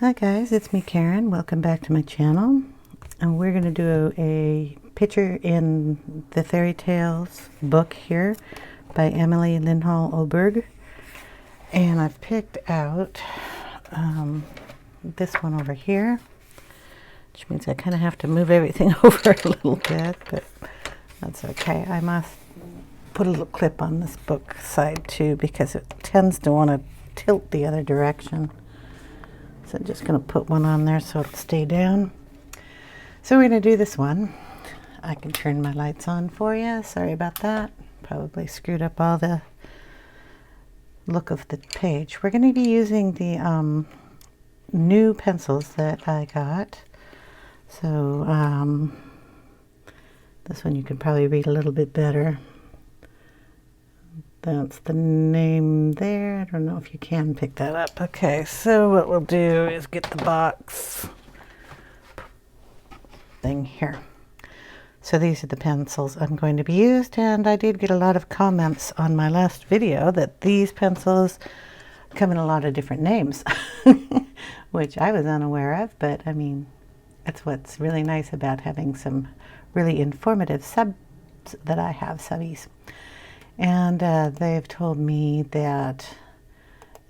Hi guys, it's me Karen. Welcome back to my channel. And we're going to do a picture in the fairy tales book here by Emelie Lindehall Oberg. And I've picked out this one over here, which means I kind of have to move everything over a little bit, but that's okay. I must put a little clip on this book side too because it tends to want to tilt the other direction. So I'm just going to put one on there so it'll stay down. So we're going to do this one. I can turn my lights on for you. Sorry about that. Probably screwed up all the look of the page. We're going to be using the new pencils that I got. So this one you can probably read a little bit better. That's the name there. I don't know if you can pick that up. Okay, so what we'll do is get the box thing here. So these are the pencils I'm going to be used, and I did get a lot of comments on my last video that these pencils come in a lot of different names, which I was unaware of, but I mean, that's what's really nice about having some really informative subs that I have, subbies. And they've told me that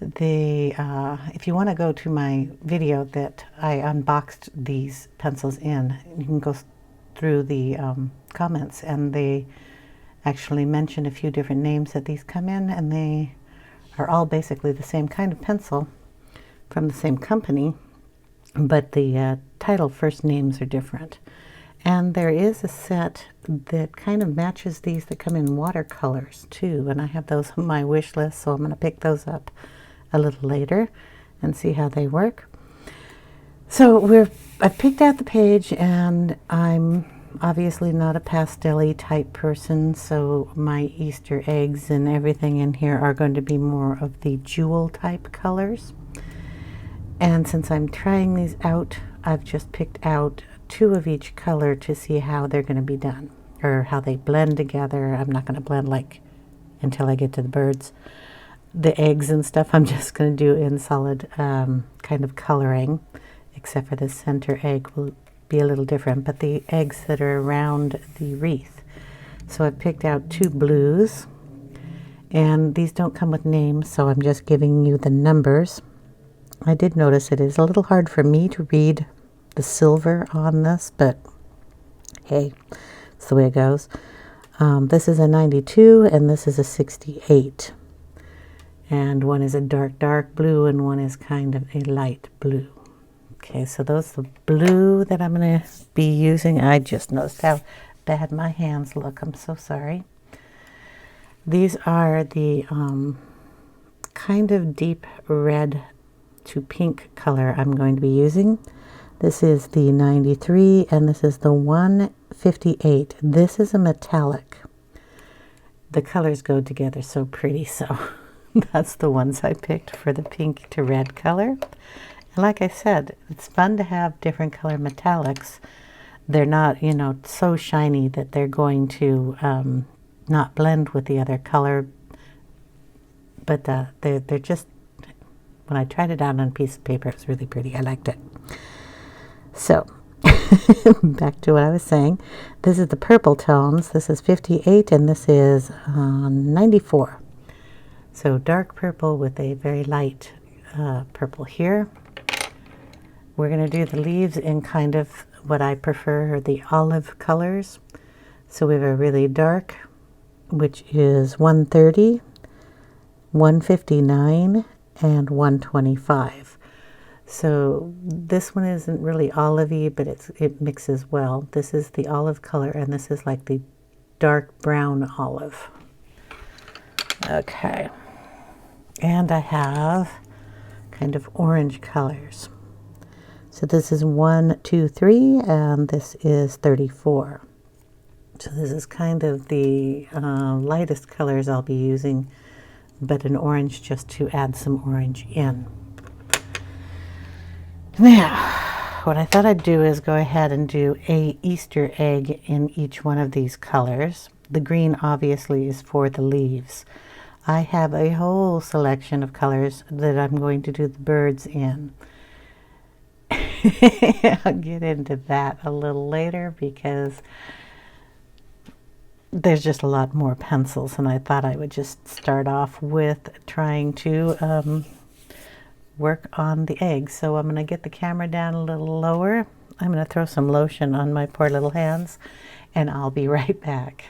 if you want to go to my video that I unboxed these pencils in, you can go through the comments, and they actually mention a few different names that these come in, and they are all basically the same kind of pencil from the same company, but the title first names are different. And there is a set that kind of matches these that come in watercolors too, and I have those on my wish list, so I'm going to pick those up a little later and see how they work. So I've picked out the page, and I'm obviously not a pastel-y type person, so my Easter eggs and everything in here are going to be more of the jewel type colors. And since I'm trying these out, I've just picked out 2 of each color to see how they're going to be done, or how they blend together. I'm not going to blend like until I get to the birds. The eggs and stuff I'm just going to do in solid kind of coloring, except for the center egg will be a little different, but the eggs that are around the wreath. So I've picked out 2 blues, and these don't come with names, so I'm just giving you the numbers. I did notice it is a little hard for me to read the silver on this, but hey, it's the way it goes. This is a 92 and this is a 68, and one is a dark blue and one is kind of a light blue. Okay, so those are the blue that I'm going to be using. I just noticed how bad my hands look. I'm so sorry. These are the kind of deep red to pink color I'm going to be using. This is the 93 and this is the 158. This is a metallic. The colors go together so pretty, so that's the ones I picked for the pink to red color. And like I said, it's fun to have different color metallics. They're not, you know, so shiny that they're going to not blend with the other color, but they're just, when I tried it out on a piece of paper, it was really pretty. I liked it. So, back to what I was saying. This is the purple tones. This is 58 and this is 94. So dark purple with a very light purple here. We're going to do the leaves in kind of what I prefer, the olive colors. So we have a really dark, which is 130, 159, and 125. So this one isn't really olivey, but it mixes well. This is the olive color, and this is like the dark brown olive. Okay. And I have kind of orange colors. So this is 1, 2, 3, and this is 34. So this is kind of the lightest colors I'll be using, but an orange just to add some orange in. Now, what I thought I'd do is go ahead and do a Easter egg in each one of these colors. The green obviously is for the leaves. I have a whole selection of colors that I'm going to do the birds in. I'll get into that a little later because there's just a lot more pencils, and I thought I would just start off with trying to work on the eggs. So I'm going to get the camera down a little lower. I'm going to throw some lotion on my poor little hands, and I'll be right back.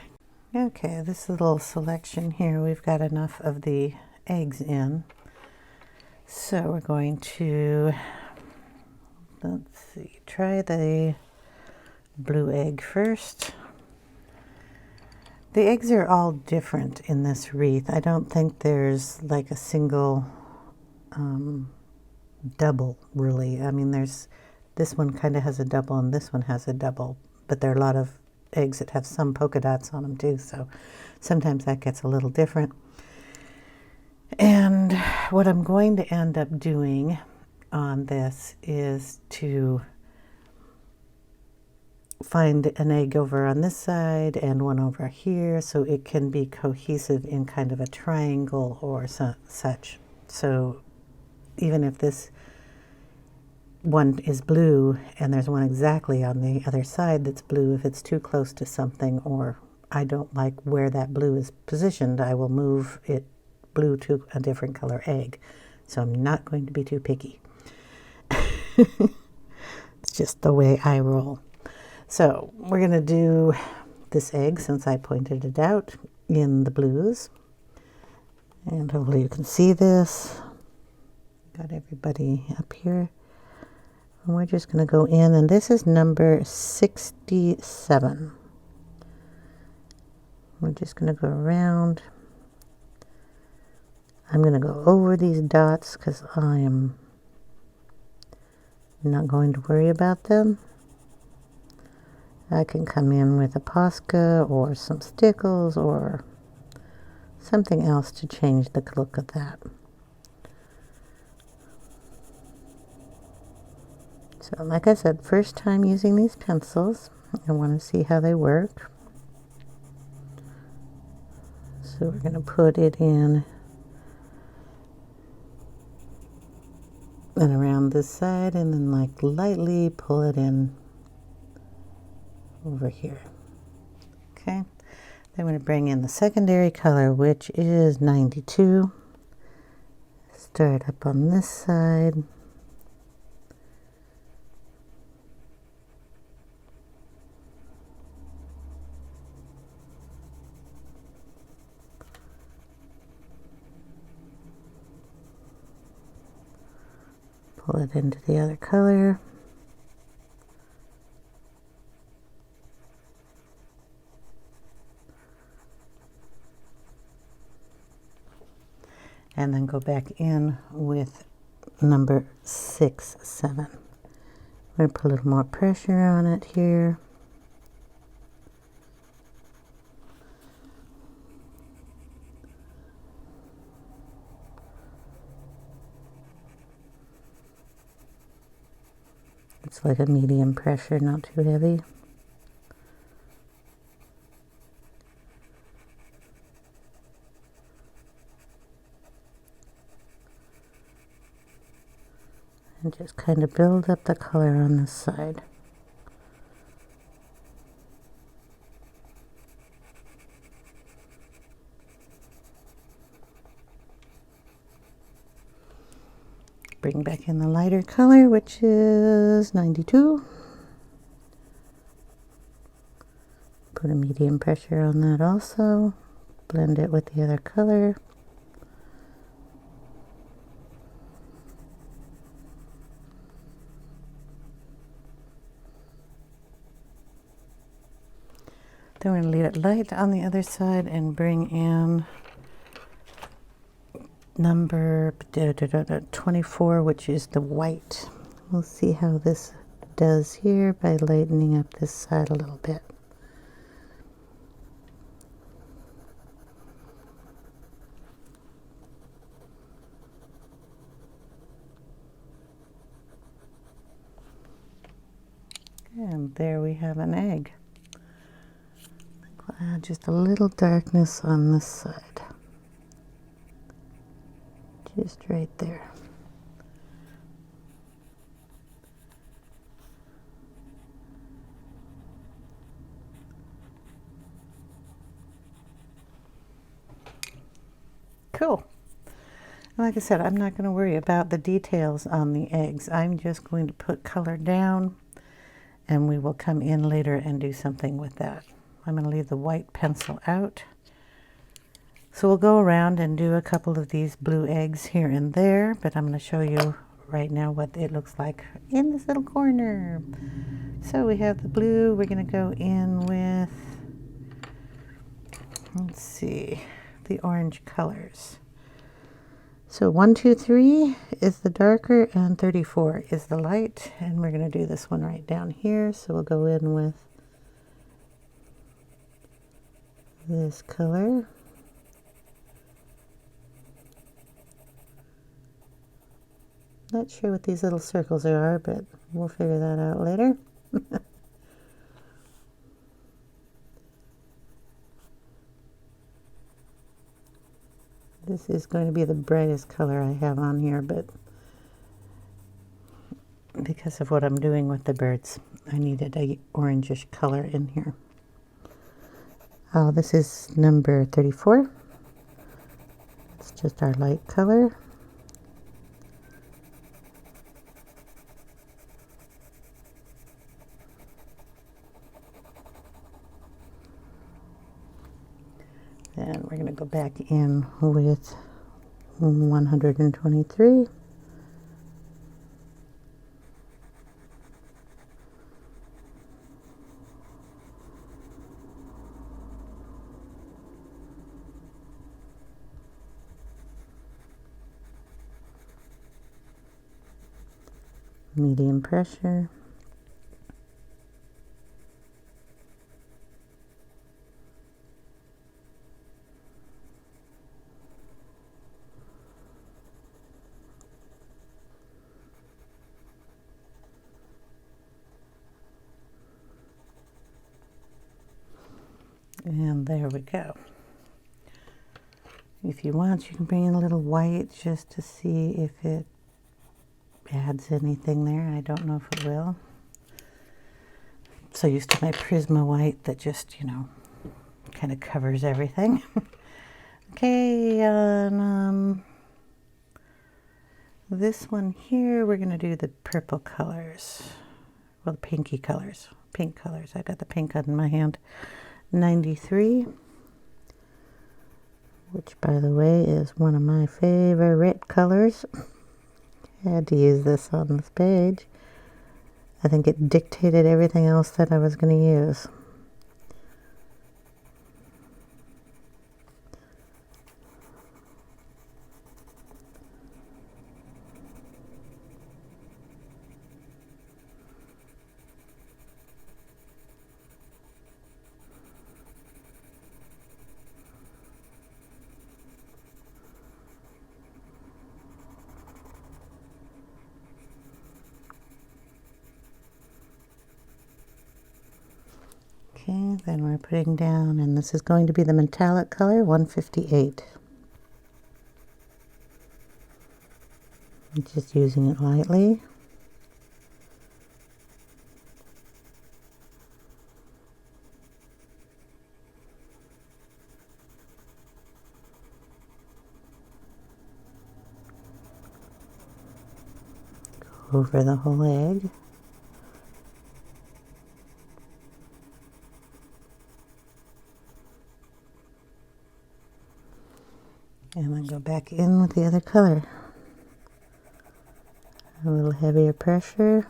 Okay, this little selection here, we've got enough of the eggs in. So we're going to, let's see, try the blue egg first. The eggs are all different in this wreath. I don't think there's like a single double, really. I mean, there's, this one kind of has a double and this one has a double, but there are a lot of eggs that have some polka dots on them too, so sometimes that gets a little different. And what I'm going to end up doing on this is to find an egg over on this side and one over here, so it can be cohesive in kind of a triangle or such. So even if this one is blue and there's one exactly on the other side that's blue, if it's too close to something or I don't like where that blue is positioned, I will move it blue to a different color egg. So I'm not going to be too picky. It's just the way I roll. So we're going to do this egg, since I pointed it out, in the blues. And hopefully you can see this. Got everybody up here. And we're just going to go in, and this is number 67. We're just going to go around. I'm going to go over these dots because I am not going to worry about them. I can come in with a Posca or some stickles or something else to change the look of that. So like I said, first time using these pencils. I want to see how they work. So we're going to put it in and around this side, and then like lightly pull it in over here. Okay, then I'm going to bring in the secondary color, which is 92. Start up on this side. Pull it into the other color. And then go back in with number 6, 7. I'm going to put a little more pressure on it here. It's like a medium pressure, not too heavy. And just kind of build up the color on this side. Bring back in the lighter color, which is 92. Put a medium pressure on that also. Blend it with the other color. Then we're going to leave it light on the other side and bring in number 24, which is the white. We'll see how this does here by lightening up this side a little bit. And there we have an egg. We'll add just a little darkness on this side. Just right there. cool. Like I said, I'm not going to worry about the details on the eggs. I'm just going to put color down, and we will come in later and do something with that. I'm going to leave the white pencil out. So we'll go around and do a couple of these blue eggs here and there, but I'm going to show you right now what it looks like in this little corner. So we have the blue. We're going to go in with, let's see, the orange colors. So 1, 2, 3 is the darker and 34 is the light. And we're going to do this one right down here. So we'll go in with this color. Not sure what these little circles are, but we'll figure that out later. This is going to be the brightest color I have on here, but because of what I'm doing with the birds, I needed a orangish color in here. This is number 34. It's just our light color. And we're going to go back in with 123. Medium pressure. And there we go. If you want, you can bring in a little white just to see if it adds anything there. I don't know if it will. I'm so used to my Prisma white that just, you know, kind of covers everything. Okay, this one here, we're going to do the purple colors. Well, the pinky colors. Pink colors. I got the pink in my hand. 93, which by the way is one of my favorite colors. I had to use this on this page. I think it dictated everything else that I was going to use. Okay, then we're putting down, and this is going to be the metallic color, 158. I'm just using it lightly. Go over the whole egg. And then go back in with the other color. A little heavier pressure.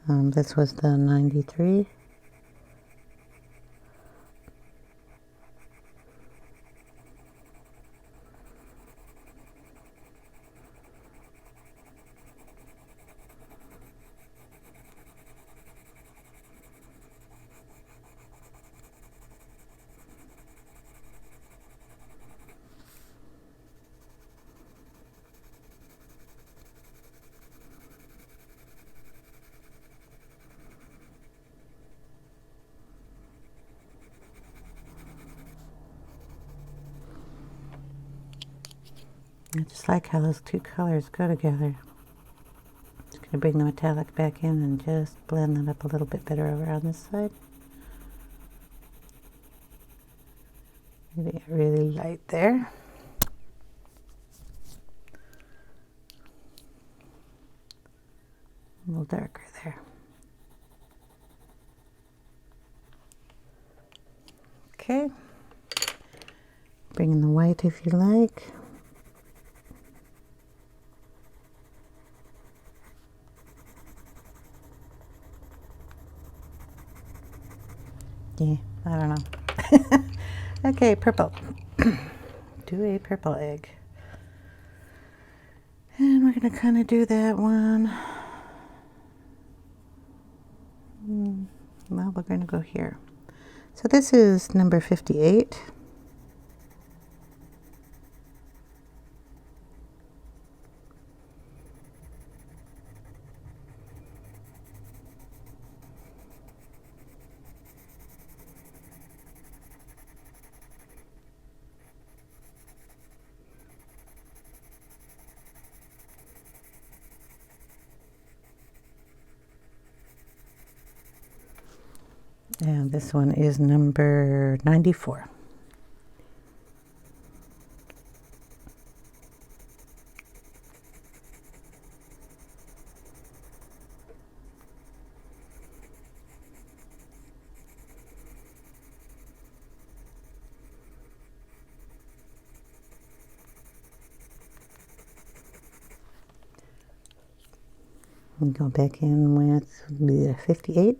This was the 93. I just like how those two colors go together. Just going to bring the metallic back in and just blend that up a little bit better over on this side. Getting it really light there. A little darker there. Okay. Bring in the white if you like. Yeah, I don't know. Okay, purple. Do a purple egg. And we're going to kind of do that one. Well, we're going to go here. So this is number 58. And this one is number 94. And go back in with the 58.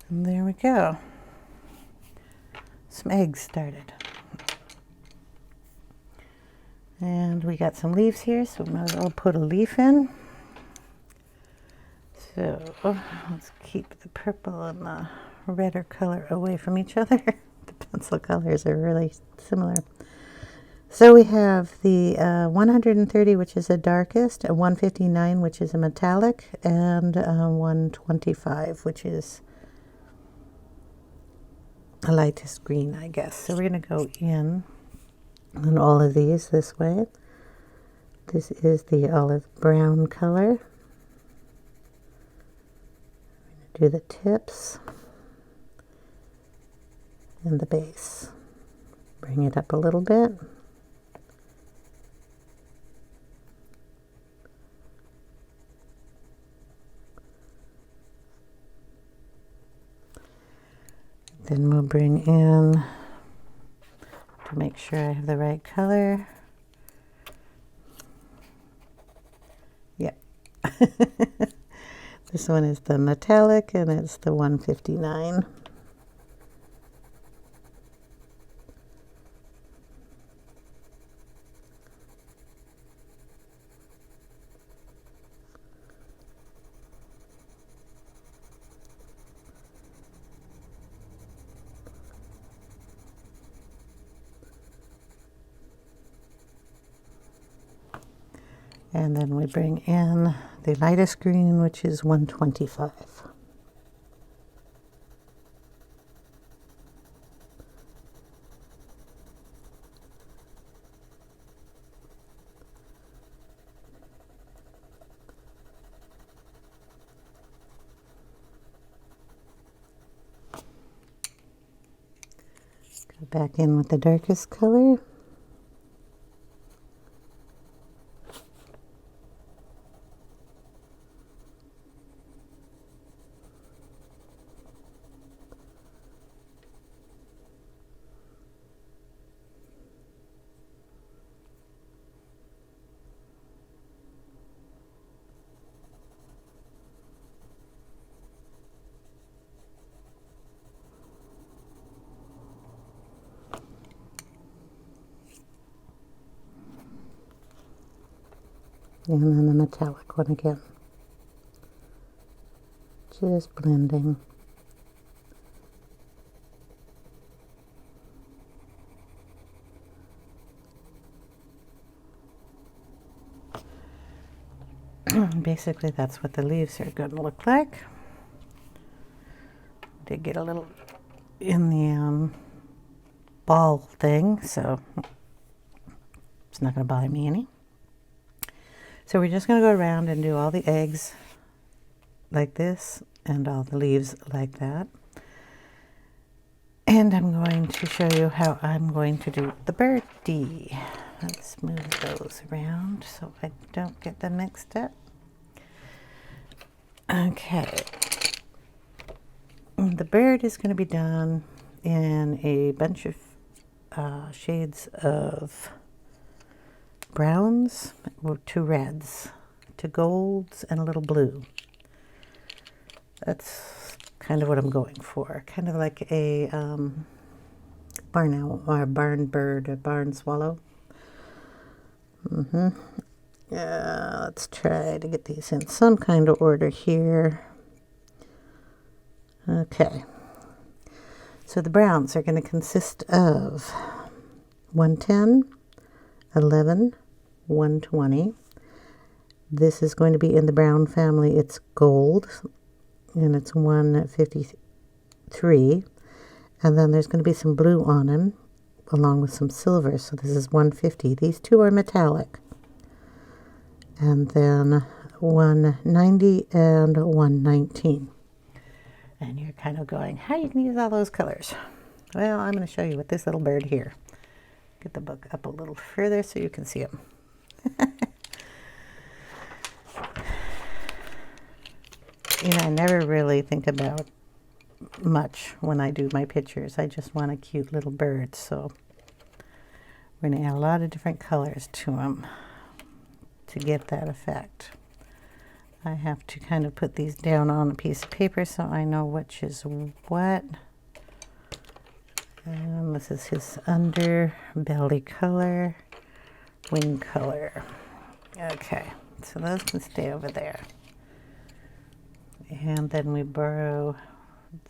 And there we go. Some eggs started. And we got some leaves here, so we might as well put a leaf in. So let's keep the purple and the redder color away from each other. The pencil colors are really similar. So we have the 130, which is the darkest, a 159, which is a metallic, and 125, which is the lightest green, I guess. So we're going to go in on all of these this way. This is the olive brown color. Do the tips and the base. Bring it up a little bit. Then we'll bring in, to make sure I have the right color. Yep. This one is the metallic, and it's the 159. And then we bring in the lightest green, which is 125. Go back in with the darkest color. And then the metallic one again. Just blending. Basically, that's what the leaves are going to look like. Did get a little in the ball thing, so it's not going to bother me any. So we're just going to go around and do all the eggs like this and all the leaves like that. And I'm going to show you how I'm going to do the birdie. Let's move those around so I don't get them mixed up. Okay. The bird is going to be done in a bunch of shades of browns, or 2 reds, 2 golds, and a little blue. That's kind of what I'm going for. Kind of like a barn owl, or a barn bird, a barn swallow. Yeah, let's try to get these in some kind of order here. Okay. So the browns are going to consist of 110, 11, 120. This is going to be in the brown family. It's gold, and it's 153. And then there's going to be some blue on them, along with some silver. So this is 150. These 2 are metallic. And then 190 and 119. And you're kind of going, how you can use all those colors? Well, I'm going to show you with this little bird here. Get the book up a little further so you can see him. You know, I never really think about much when I do my pictures. I just want a cute little bird, so we're going to add a lot of different colors to them to get that effect. I have to kind of put these down on a piece of paper so I know which is what. And this is his underbelly color, wing color. Okay, so those can stay over there. And then we borrow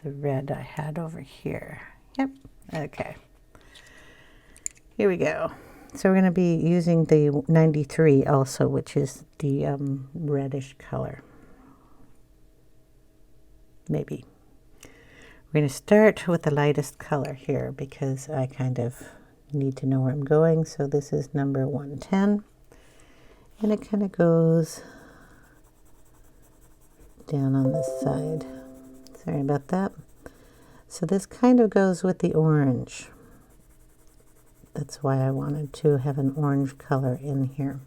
the red I had over here. Yep, okay. Here we go. So we're going to be using the 93 also, which is the reddish color. Maybe. We're going to start with the lightest color here because I kind of need to know where I'm going. So this is number 110. And it kind of goes down on this side. Sorry about that. So this kind of goes with the orange. That's why I wanted to have an orange color in here.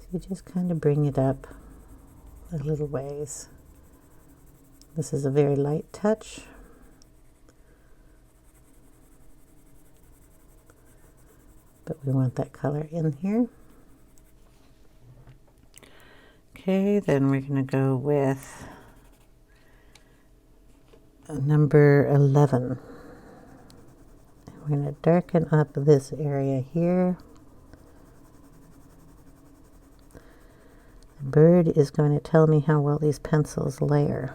So you just kind of bring it up a little ways. This is a very light touch. But we want that color in here. Okay, then we're going to go with number 11. We're going to darken up this area here. The bird is going to tell me how well these pencils layer.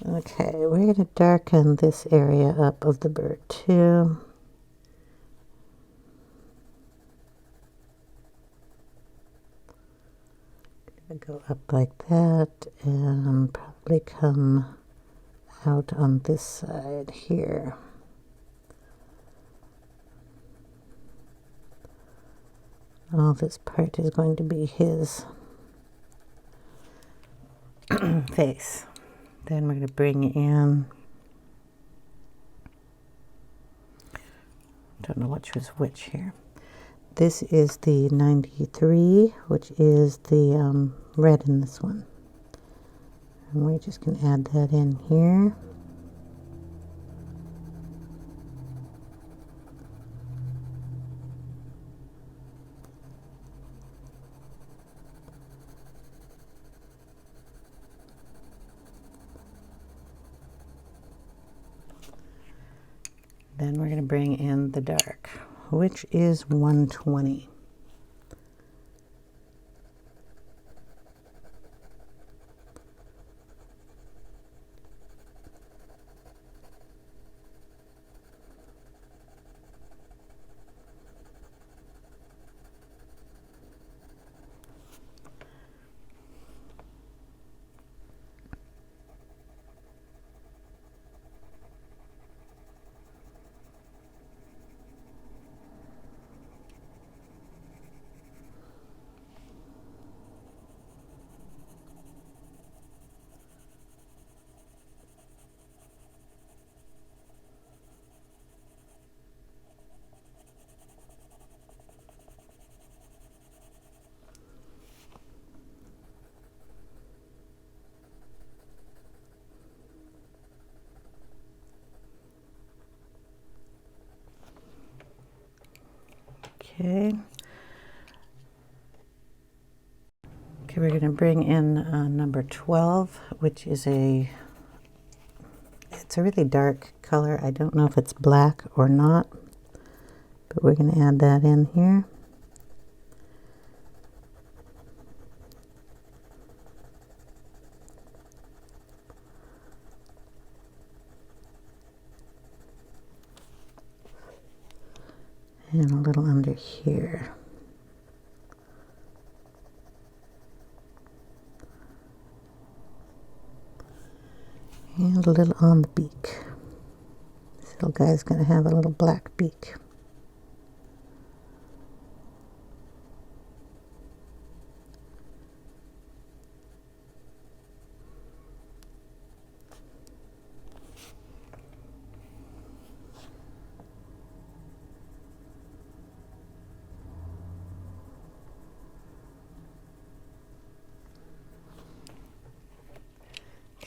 Okay, we're going to darken this area up of the bird too. Go up like that and probably come out on this side here. All this part is going to be his face. Then we're going to bring in, don't know which was which here. This is the 93, which is the red in this one. And we're just going to add that in here. Then we're going to bring in the dark, which is 120. Okay. Okay, we're going to bring in number 12, which is it's a really dark color. I don't know if it's black or not, but we're going to add that in here. And a little under here. And a little on the beak. This little guy's going to have a little black beak.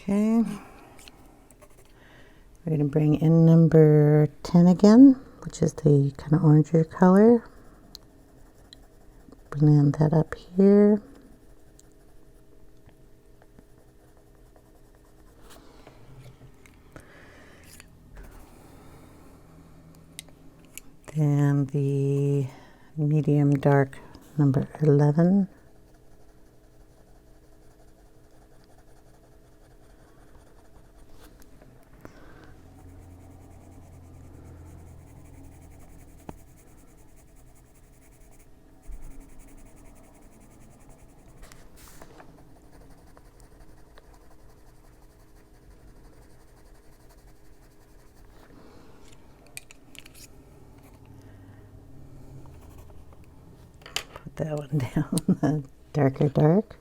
Okay. We're going to bring in number 10 again, which is the kind of oranger color. Blend that up here. Then the medium dark number 11. That one down, the darker dark,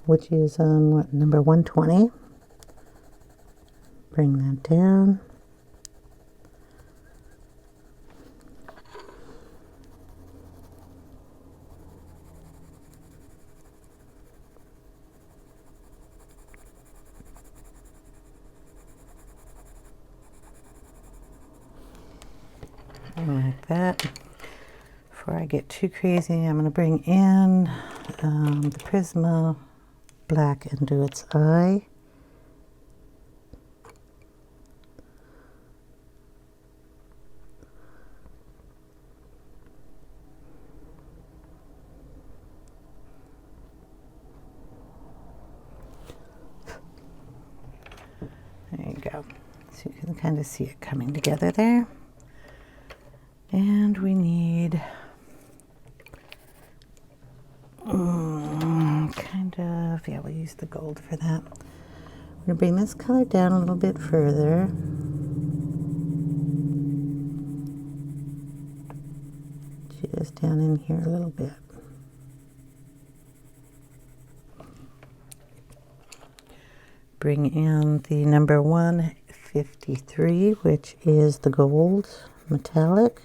which is what, number 120. Bring that down. Like that. Before I get too crazy, I'm going to bring in the Prisma black and do its eye. There you go. So you can kind of see it coming together there. And we need yeah, we'll use the gold for that. I'm going to bring this color down a little bit further. Just down in here a little bit. Bring in the number 153, which is the gold metallic.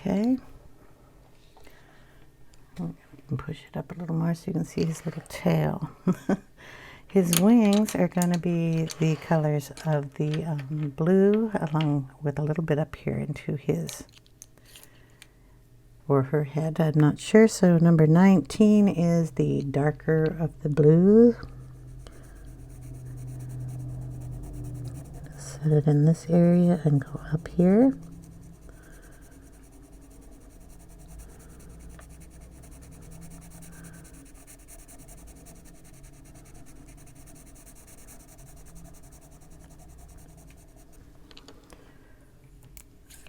Okay. Push it up a little more so you can see his little tail. His wings are going to be the colors of the blue, along with a little bit up here into his or her head. I'm not sure. So number 19 is the darker of the blue. Set it in this area and go up here.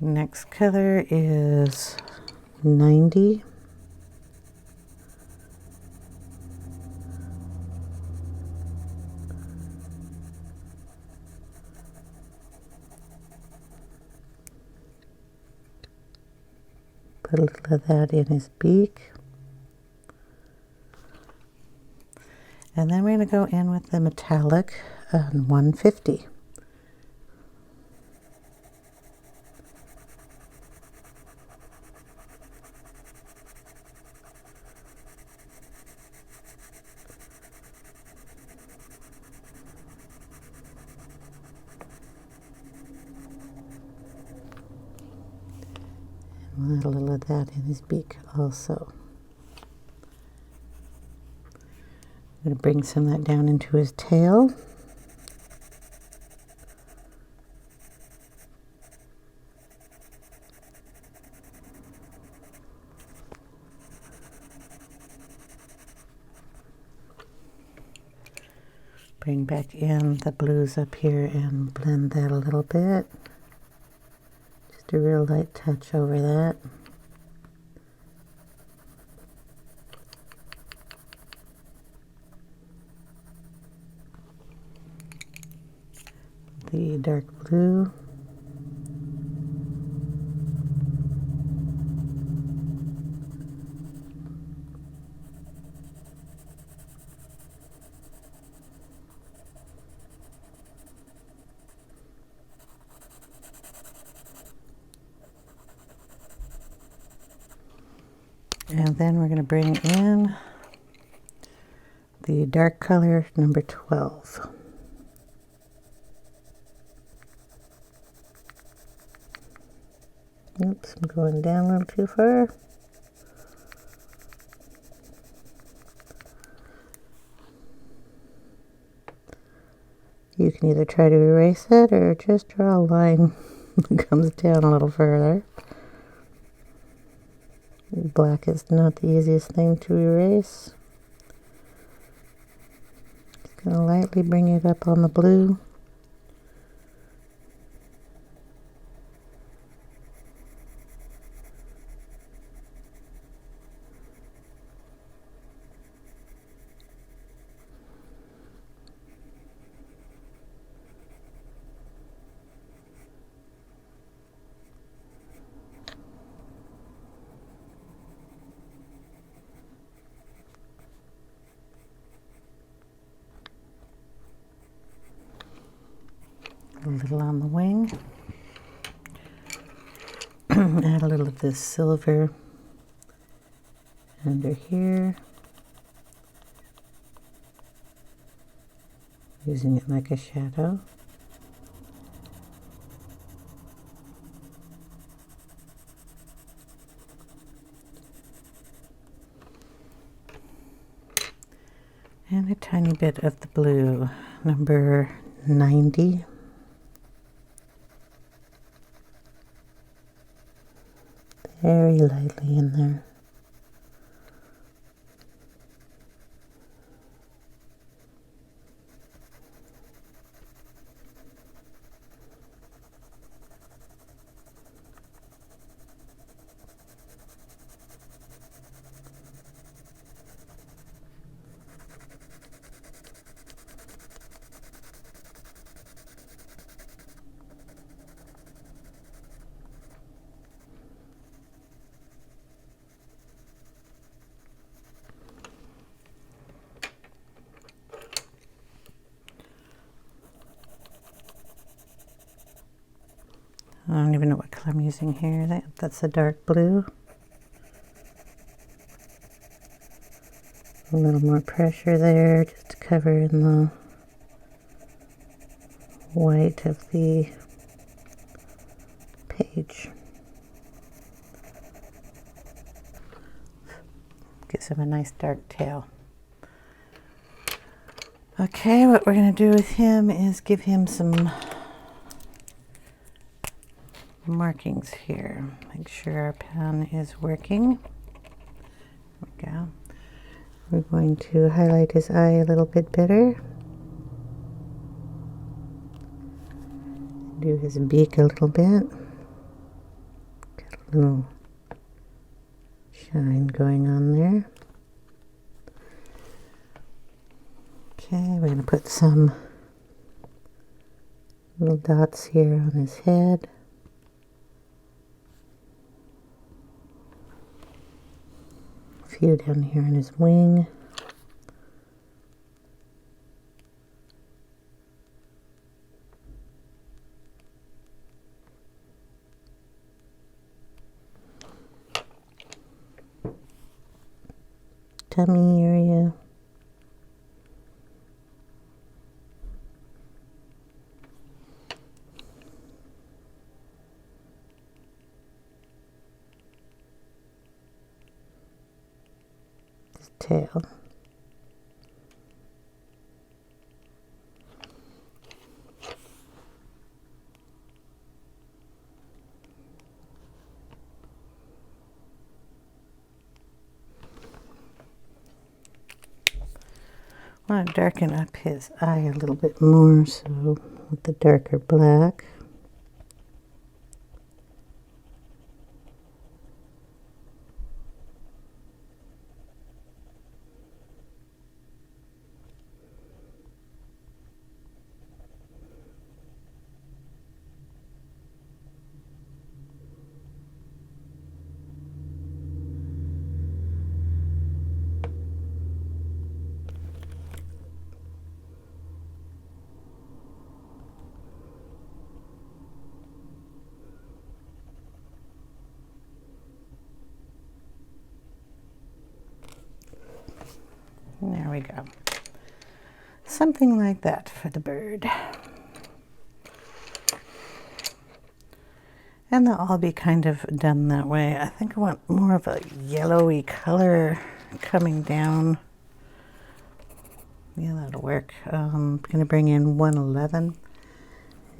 Next color is 90. Put a little of that in his beak. And then we're going to go in with the metallic on 150. And a little of that in his beak also. I'm going to bring some of that down into his tail. Bring back in the blues up here and blend that a little bit. Just a real light touch over that. The dark blue. And then we're going to bring in the dark color number 12. Oops, I'm going down a little too far. You can either try to erase it or just draw a line that comes down a little further. Black is not the easiest thing to erase. Just going to lightly bring it up on the blue. A little on the wing. Add a little of this silver under here. Using it like a shadow. And a tiny bit of the blue, number 90. Very lightly in there. I don't even know what color I'm using here. That's a dark blue. A little more pressure there just to cover in the white of the page. Gives him a nice dark tail. Okay, what we're going to do with him is give him some markings here. Make sure our pen is working. There we go. We're going to highlight his eye a little bit better. Do his beak a little bit. Got a little shine going on there. Okay, we're going to put some little dots here on his head. A few down here on his wing. Tummy area. His tail. I want to darken up his eye a little bit more, so with the darker black. There we go. Something like that for the bird. And they'll all be kind of done that way. I think I want more of a yellowy color coming down. Yeah, that'll work. I'm going to bring in 111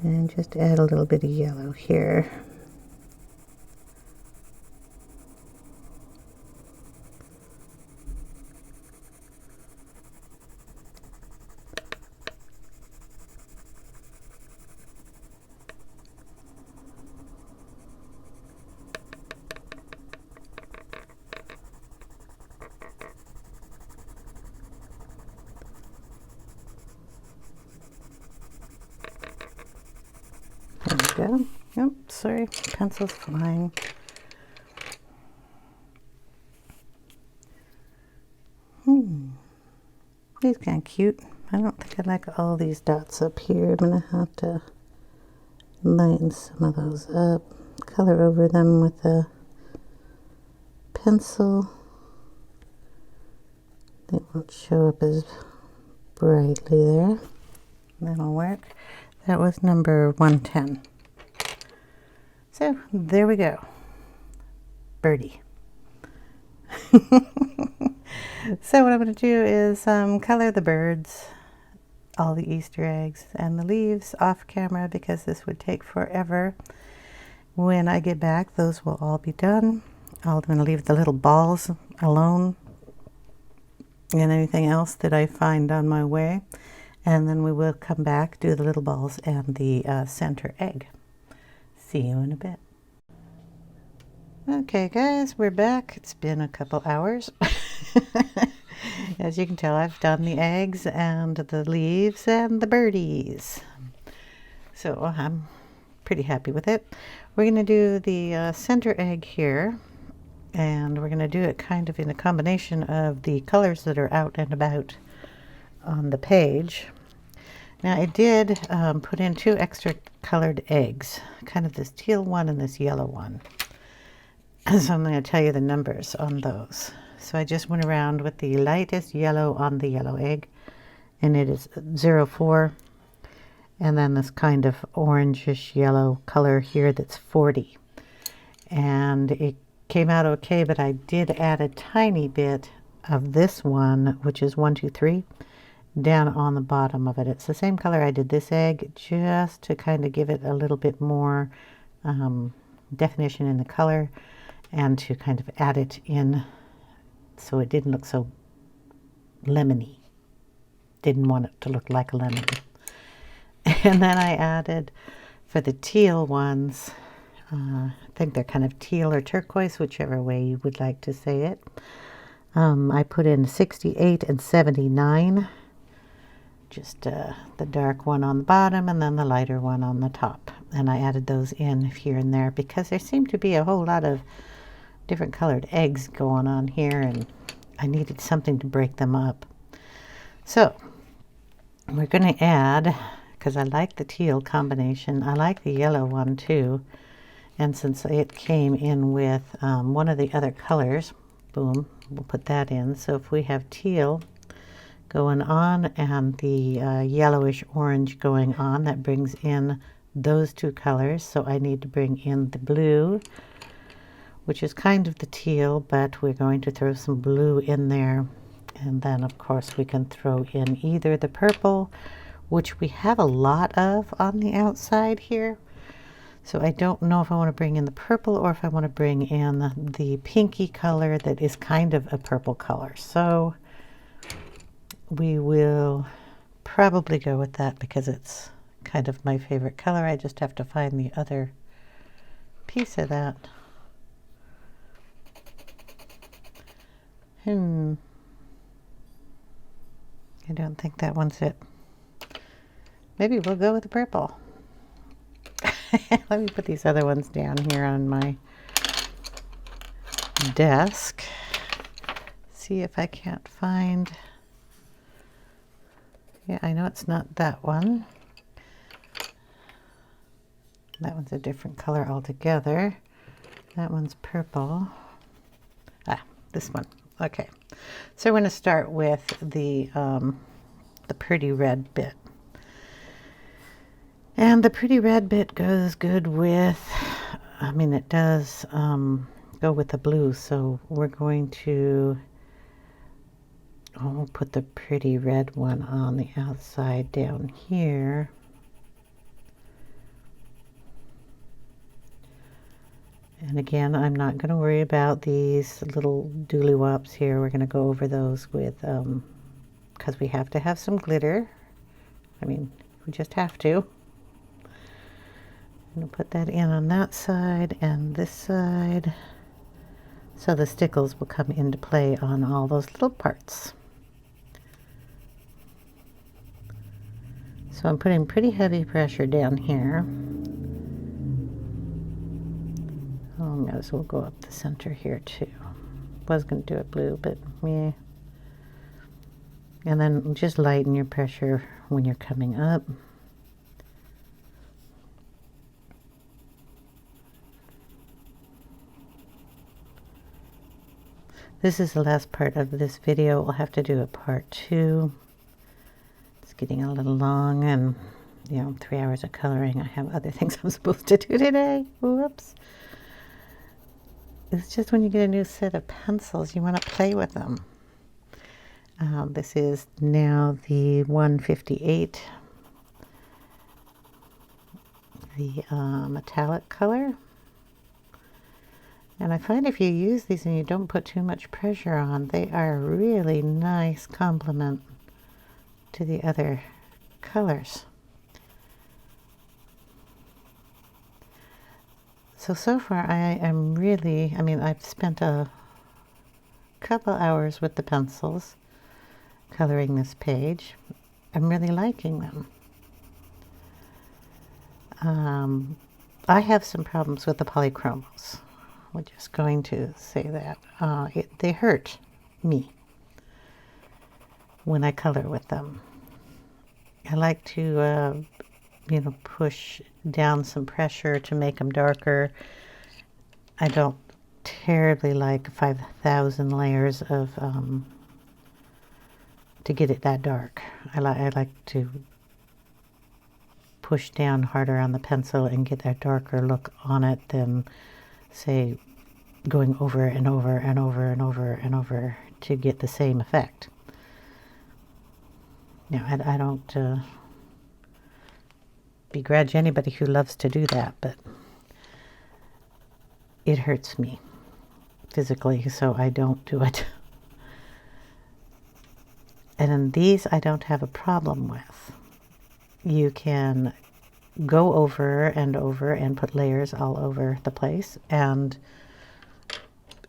and just add a little bit of yellow here. There we go. Oh, sorry, pencil's flying. He's kind of cute. I don't think I like all these dots up here. I'm going to have to lighten some of those up. Color over them with a pencil. They won't show up as brightly there. That'll work. That was number 110. So there we go. Birdie. So what I'm going to do is color the birds, all the Easter eggs, and the leaves off camera because this would take forever. When I get back, those will all be done. I'm going to leave the little balls alone and anything else that I find on my way. And then we will come back, do the little balls and the center egg. See you in a bit. Okay guys, we're back. It's been a couple hours. As you can tell, I've done the eggs and the leaves and the birdies. So I'm pretty happy with it. We're going to do the center egg here. And we're going to do it kind of in a combination of the colors that are out and about on the page. Now I did put in 2 extra colored eggs, kind of this teal one and this yellow one. So I'm going to tell you the numbers on those. So I just went around with the lightest yellow on the yellow egg, and it is 04. And then this kind of orangish yellow color here that's 40. And it came out okay, but I did add a tiny bit of this one, which is 123, down on the bottom of it. It's the same color I did this egg, just to kind of give it a little bit more definition in the color, and to kind of add it in so it didn't look so lemony. Didn't want it to look like a lemon. And then I added, for the teal ones, I think they're kind of teal or turquoise, whichever way you would like to say it. I put in 68 and 79, just the dark one on the bottom and then the lighter one on the top. And I added those in here and there because there seemed to be a whole lot of different colored eggs going on here, and I needed something to break them up. So we're going to add, because I like the teal combination, I like the yellow one too, and since it came in with one of the other colors, boom, we'll put that in. So if we have teal going on and the yellowish orange going on, that brings in those 2 colors. So I need to bring in the blue, which is kind of the teal, but we're going to throw some blue in there. And then of course we can throw in either the purple, which we have a lot of on the outside here. So I don't know if I want to bring in the purple or if I want to bring in the pinky color that is kind of a purple color. So we will probably go with that because it's kind of my favorite color. I just have to find the other piece of that. I don't think that one's it. Maybe we'll go with the purple. Let me put these other ones down here on my desk. See if I can't find. Yeah, I know it's not that one. That one's a different color altogether. That one's purple. Ah, this one. Okay. So we're going to start with the pretty red bit. And the pretty red bit goes good with, I mean, it does go with the blue. So we're going to put the pretty red one on the outside down here. And again, I'm not going to worry about these little dooley-wops here. We're going to go over those with, because we have to have some glitter. I mean, we just have to. I'm going to put that in on that side and this side, so the stickles will come into play on all those little parts. So I'm putting pretty heavy pressure down here. Oh, might as well go up the center here too. Was going to do it blue, but yeah. And then just lighten your pressure when you're coming up. This is the last part of this video. We'll have to do a part 2. It's getting a little long, and 3 hours of coloring. I have other things I'm supposed to do today. Whoops. It's just when you get a new set of pencils, you want to play with them. This is now the 158, the metallic color. And I find if you use these and you don't put too much pressure on, they are a really nice complement to the other colors. So far I am really, I've spent a couple hours with the pencils coloring this page. I'm really liking them. I have some problems with the polychromos. We're just going to say that. They hurt me when I color with them. I like to, you know, push down some pressure to make them darker. I don't terribly like 5,000 layers of, to get it that dark. I like to push down harder on the pencil and get that darker look on it than, say, going over and over and over and over and over to get the same effect. Now, I don't begrudge anybody who loves to do that, but it hurts me physically, so I don't do it. And then these I don't have a problem with. You can go over and over and put layers all over the place, and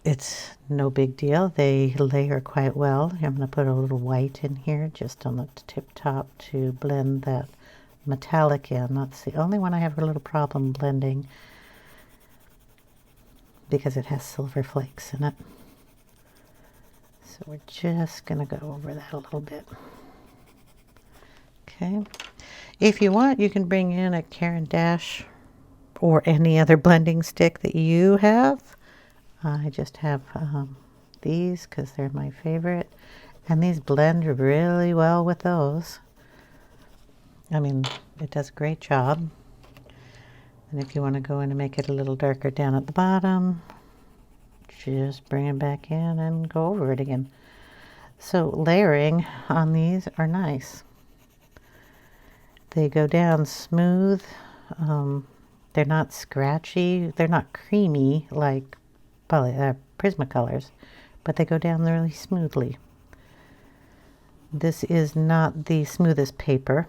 it's no big deal. They layer quite well. I'm going to put a little white in here just on the tip top to blend that metallic in. That's the only one I have a little problem blending because it has silver flakes in it. So we're just going to go over that a little bit. Okay. If you want, you can bring in a Caran d'Ache or any other blending stick that you have. I just have these because they're my favorite. And these blend really well with those. I mean, it does a great job. And if you want to go in and make it a little darker down at the bottom, just bring it back in and go over it again. So layering on these are nice. They go down smooth. They're not scratchy. They're not creamy like Prismacolors, but they go down really smoothly. This is not the smoothest paper.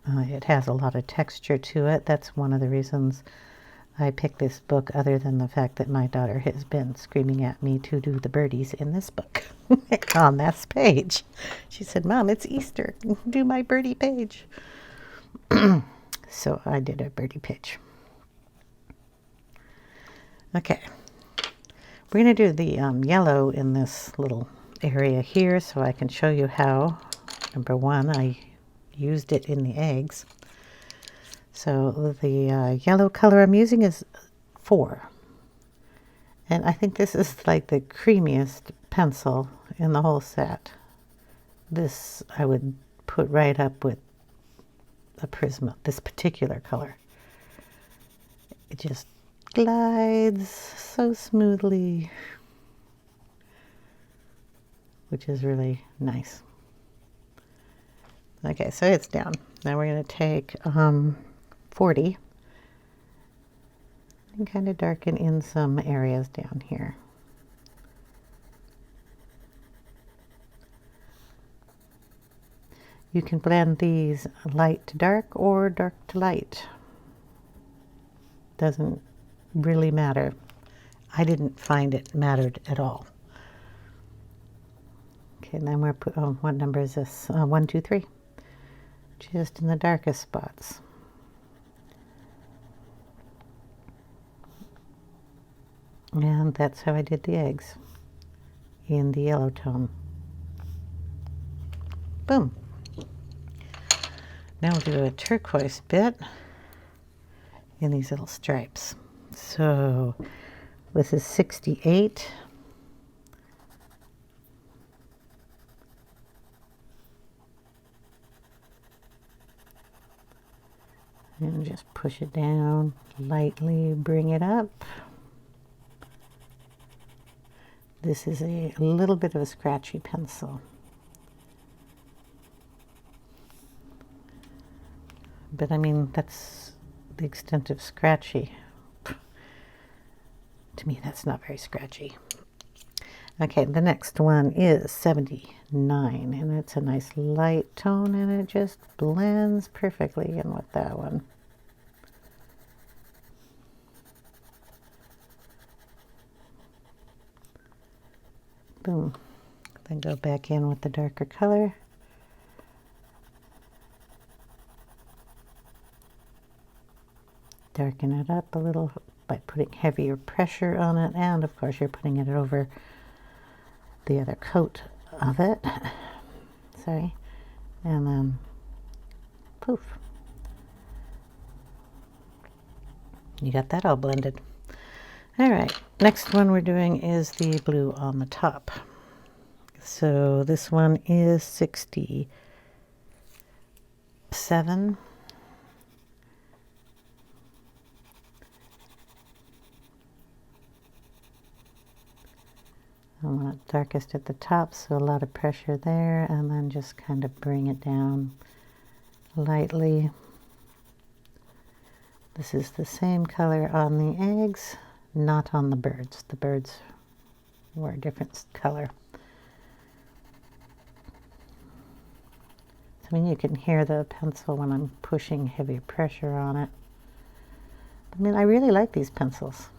It has a lot of texture to it. That's one of the reasons I picked this book, other than the fact that my daughter has been screaming at me to do the birdies in this book on this page. She said, "Mom, it's Easter. Do my birdie page." So I did a birdie page. Okay. We're going to do the yellow in this little area here so I can show you how. Number one, I used it in the eggs. So the yellow color I'm using is 4. And I think this is like the creamiest pencil in the whole set. This I would put right up with a Prisma, this particular color. It just glides so smoothly, which is really nice. Okay, so it's down. Now we're going to take 40 and kind of darken in some areas down here. You can blend these light to dark or dark to light. Doesn't really matter. I didn't find it mattered at all. Okay, and then we're put, what number is this? 1, 2, 3. Just in the darkest spots. And that's how I did the eggs, in the yellow tone. Boom. Now we'll do a turquoise bit in these little stripes. So this is 68. And just push it down, lightly bring it up. This is a little bit of a scratchy pencil. But I mean, that's the extent of scratchy. To me, that's not very scratchy. Okay, the next one is 79, and it's a nice light tone, and it just blends perfectly in with that one. Boom. Then go back in with the darker color. Darken it up a little by putting heavier pressure on it, and of course you're putting it over the other coat of it. Sorry. And then Poof. You got that all blended. All right, next one we're doing is the blue on the top. So this one is 67. I want it darkest at the top, so a lot of pressure there, and then just kind of bring it down lightly. This is the same color on the eggs, not on the birds. The birds were a different color. I mean, you can hear the pencil when I'm pushing heavy pressure on it. I mean, I really like these pencils.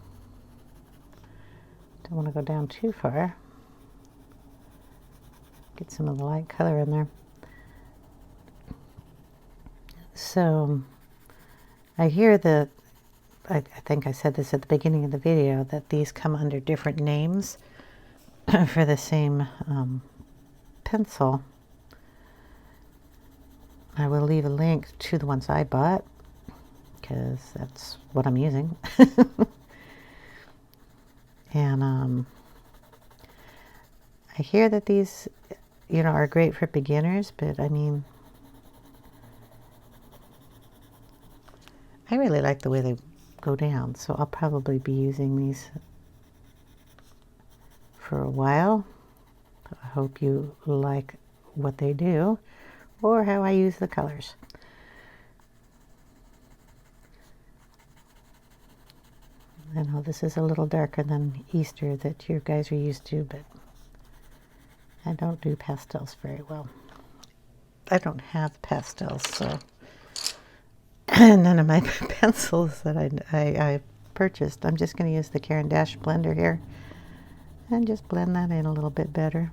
Don't want to go down too far. Get some of the light color in there. So I hear that, I think I said this at the beginning of the video, that these come under different names for the same pencil. I will leave a link to the ones I bought because that's what I'm using. And I hear that these, you know, are great for beginners, but I mean, I really like the way they go down, so I'll probably be using these for a while. I hope you like what they do or how I use the colors. I know this is a little darker than Easter that you guys are used to, but I don't do pastels very well. I don't have pastels, so none of my pencils that I purchased. I'm just going to use the Caran d'Ache blender here and just blend that in a little bit better.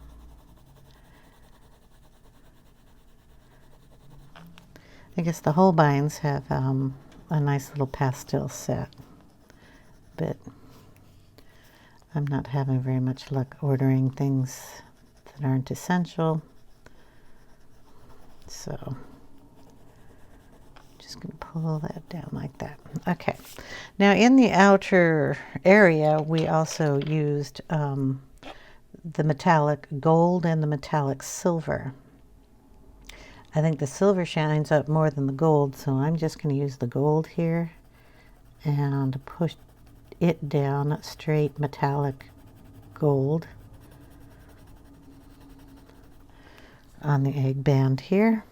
I guess the Holbeins have a nice little pastel set, but I'm not having very much luck ordering things that aren't essential. So just going to pull that down like that. Okay. Now in the outer area, we also used the metallic gold and the metallic silver. I think the silver shines up more than the gold, so I'm just going to use the gold here and push it down straight metallic gold on the egg band here.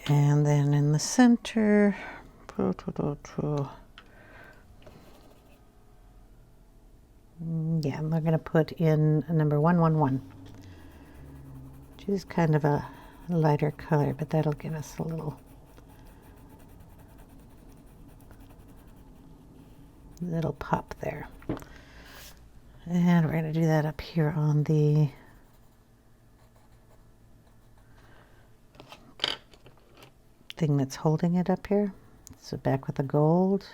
And then in the center, yeah, we're going to put in number 111, which is kind of a lighter color, but that'll give us a little pop there. And we're going to do that up here on the thing that's holding it up here. So back with the gold.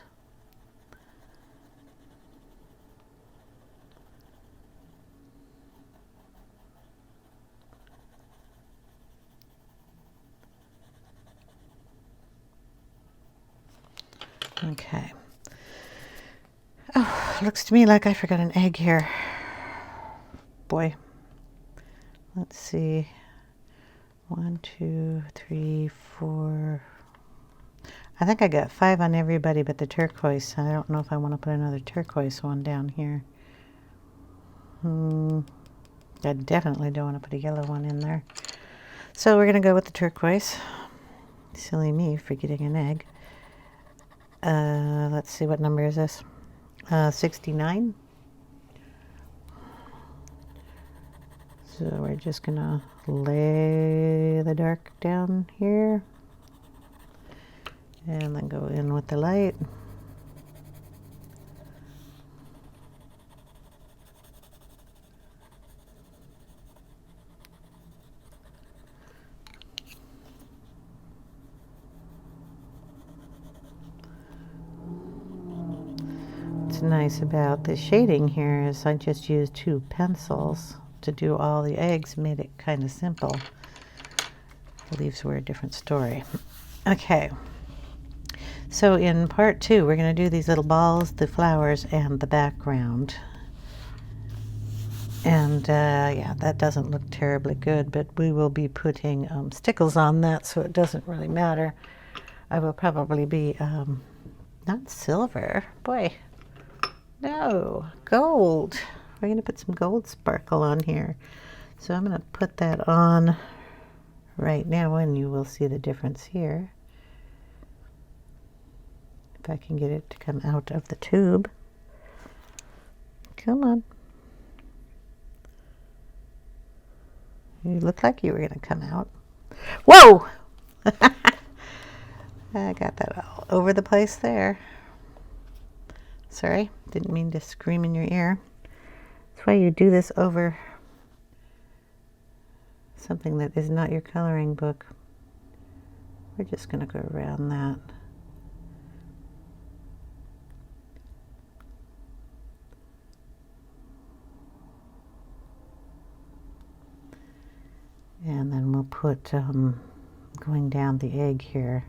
Okay. Oh, looks to me like I forgot an egg here. Boy. Let's see. 1, 2, 3, 4. I think I got 5 on everybody but the turquoise. I don't know if I want to put another turquoise one down here. I definitely don't want to put a yellow one in there. So we're going to go with the turquoise. Silly me for getting an egg. Let's see, what number is this? 69. So we're just going to lay the dark down here and then go in with the light. what's nice about the shading here is I just used 2 pencils to do all the eggs, made it kind of simple. The leaves were a different story. Okay, so in part 2 we're going to do these little balls, the flowers, and the background. And yeah, that doesn't look terribly good, but we will be putting stickles on that, so it doesn't really matter. I will probably be, not silver, boy, no, gold. We're going to put some gold sparkle on here. So I'm going to put that on right now, and you will see the difference here. If I can get it to come out of the tube. Come on. You look like you were going to come out. Whoa! I got that all over the place there. Sorry, didn't mean to scream in your ear. That's why you do this over something that is not your coloring book. We're just going to go around that. And then we'll put, going down the egg here.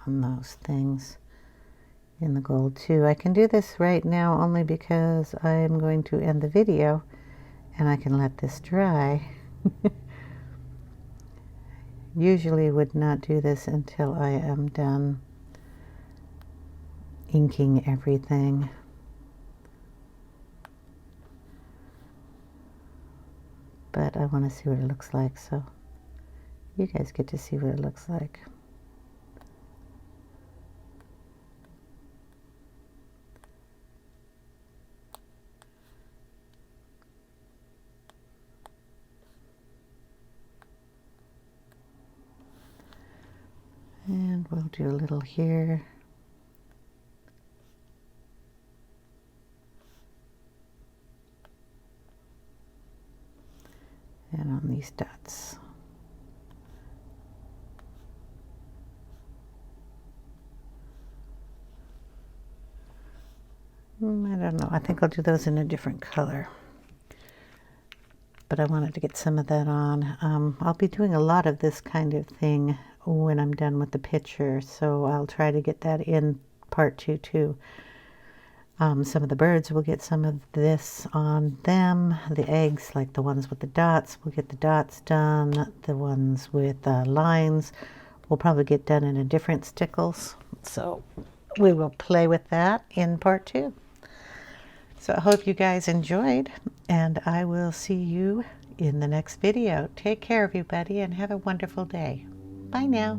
On those things in the gold too. I can do this right now only because I am going to end the video and I can let this dry. Usually would not do this until I am done inking everything. But I want to see what it looks like, so you guys get to see what it looks like. And we'll do a little here. And on these dots. I don't know. I think I'll do those in a different color. But I wanted to get some of that on. I'll be doing a lot of this kind of thing when I'm done with the picture, so I'll try to get that in part 2 too. Some of the birds will get some of this on them. The eggs, like the ones with the dots, we'll get the dots done. The ones with lines will probably get done in a different stickles. So we will play with that in part 2. So I hope you guys enjoyed, and I will see you in the next video. Take care, everybody, and have a wonderful day. Bye now.